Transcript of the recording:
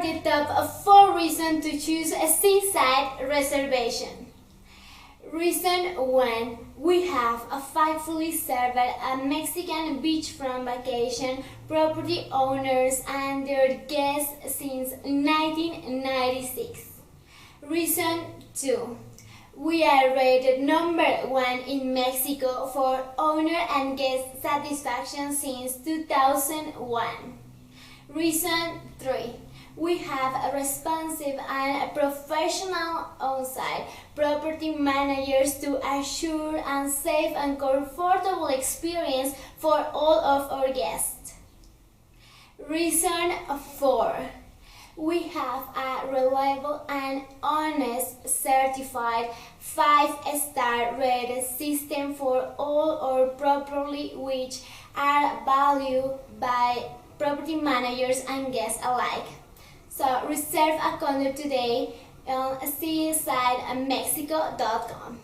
the top 4 reasons to choose a seaside reservation. Reason 1. We have a faithfully served Mexican beachfront vacation property owners and their guests since 1996. Reason 2. We are rated number 1 in Mexico for owner and guest satisfaction since 2001. Reason 3. We have a responsive and professional on-site property managers to assure a safe and comfortable experience for all of our guests. Reason 4. We have a reliable and honest certified 5-star rated system for all our property which are valued by property managers and guests alike. So reserve a condo today on seasidemexico.com.